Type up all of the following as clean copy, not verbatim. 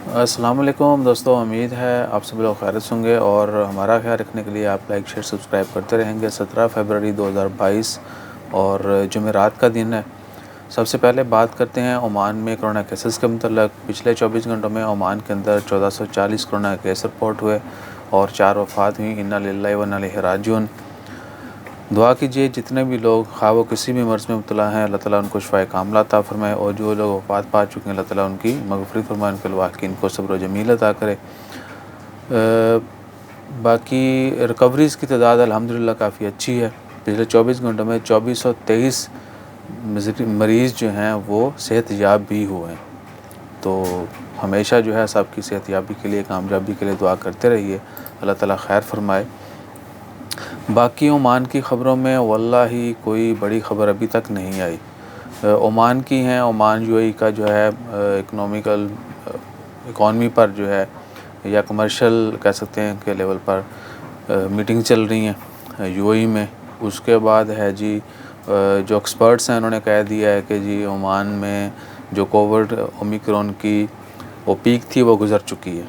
السلام علیکم دوستو، امید ہے آپ سب لوگ خیریت سے ہوں گے اور ہمارا خیال رکھنے کے لیے آپ لائک شیئر سبسکرائب کرتے رہیں گے۔ 17 فروری 2022 اور جمعرات کا دن ہے۔ سب سے پہلے بات کرتے ہیں عمان میں کرونا کیسز کے متعلق۔ پچھلے 24 گھنٹوں میں عمان کے اندر 1440 کرونا کیس رپورٹ ہوئے اور 4 وفات ہوئیں۔ انا للہ و انا الیہ راجعون۔ دعا کیجیے جتنے بھی لوگ خواہ وہ کسی بھی مرض میں مبتلا ہیں، اللہ تعالیٰ ان کو شفائے کاملہ عطا فرمائے، اور جو لوگ وفات پا چکے ہیں اللہ تعالیٰ ان کی مغفرت فرمائے، ان کے الواقعین کو صبر و جمیل عطا کرے۔ باقی ریکوریز کی تعداد الحمدللہ کافی اچھی ہے۔ پچھلے 24 گھنٹوں میں 2423 مریض جو ہیں وہ صحت یاب بھی ہوئے ہیں۔ تو ہمیشہ جو ہے سب کی صحت یابی کے لیے، کامیابی کے لیے دعا کرتے رہیے، اللہ تعالیٰ خیر فرمائے۔ باقی عمان کی خبروں میں واللہ ہی کوئی بڑی خبر ابھی تک نہیں آئی۔ عمان کی ہیں، عمان یو اے ای کا جو ہے اکانومی پر جو ہے یا کمرشل کہہ سکتے ہیں کہ لیول پر میٹنگ چل رہی ہیں یو اے ای میں۔ اس کے بعد ہے جی جو ایکسپرٹس ہیں انہوں نے کہہ دیا ہے کہ جی عمان میں جو کووڈ اومیکرون کی وہ پیک تھی وہ گزر چکی ہے۔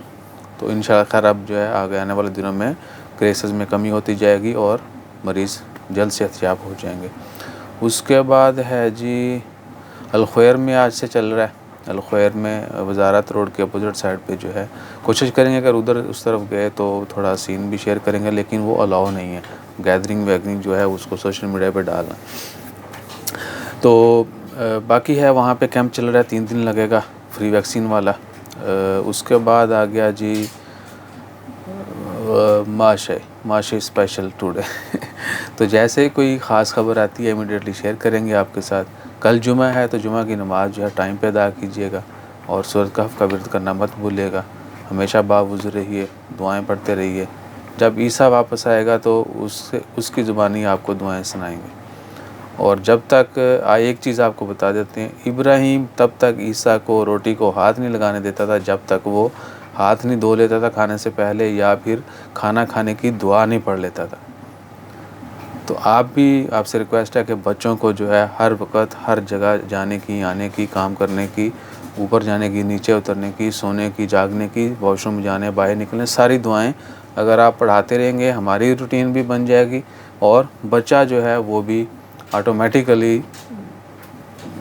تو انشاءاللہ خیر اب جو ہے آگے آنے والے دنوں میں کیسز میں کمی ہوتی جائے گی اور مریض جلد صحت یاب ہو جائیں گے۔ اس کے بعد ہے جی الخویر میں آج سے چل رہا ہے۔ الخویر میں وزارت روڈ کے اپوزٹ سائڈ پہ جو ہے کوشش کریں گے اگر ادھر اس طرف گئے تو تھوڑا سین بھی شیئر کریں گے، لیکن وہ الاؤ نہیں ہے گیدرنگ ویدرنگ جو ہے اس کو سوشل میڈیا پہ ڈالنا۔ تو باقی ہے وہاں پہ کیمپ چل رہا ہے، 3 دن لگے گا فری ویکسین والا۔ اس کے بعد آ گیا جی ماشے اسپیشل ٹوڈے تو جیسے ہی کوئی خاص خبر آتی ہے امیڈیٹلی شیئر کریں گے آپ کے ساتھ۔ کل جمعہ ہے تو جمعہ کی نماز جو ہے ٹائم پہ ادا کیجیے گا اور سورۃ کہف کا ورد کرنا مت بھولیے گا۔ ہمیشہ باوضو رہیے، دعائیں پڑھتے رہیے۔ جب عیسیٰ واپس آئے گا تو اس کی زبانی آپ کو دعائیں سنائیں گے۔ اور جب تک ایک چیز آپ کو بتا دیتے ہیں، ابراہیم تب تک عیسیٰ کو روٹی کو ہاتھ نہیں لگانے دیتا تھا جب تک وہ ہاتھ نہیں دھو لیتا تھا کھانے سے پہلے، یا پھر کھانا کھانے کی دعا نہیں پڑھ لیتا تھا۔ تو آپ سے ریکویسٹ ہے کہ بچوں کو جو ہے ہر وقت ہر جگہ جانے کی، آنے کی، کام کرنے کی، اوپر جانے کی، نیچے اترنے کی، سونے کی، جاگنے کی، واش روم جانے، باہر نکلنے، ساری دعائیں اگر آپ پڑھاتے رہیں گے ہماری روٹین بھی بن جائے گی اور بچہ جو ہے وہ بھی آٹومیٹیکلی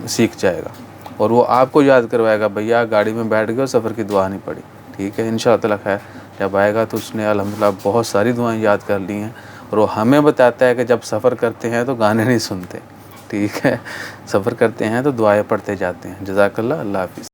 سیکھ جائے گا اور وہ آپ کو یاد کروائے گا، بھیا گاڑی میں بیٹھ گئے سفر کی دعا نہیں پڑھی، ٹھیک ہے۔ انشاءاللہ تعالیٰ خیر جب آئے گا تو اس نے الحمدللہ بہت ساری دعائیں یاد کر لی ہیں اور وہ ہمیں بتاتا ہے کہ جب سفر کرتے ہیں تو گانے نہیں سنتے، ٹھیک ہے، سفر کرتے ہیں تو دعائیں پڑھتے جاتے ہیں۔ جزاک اللہ، اللہ حافظ۔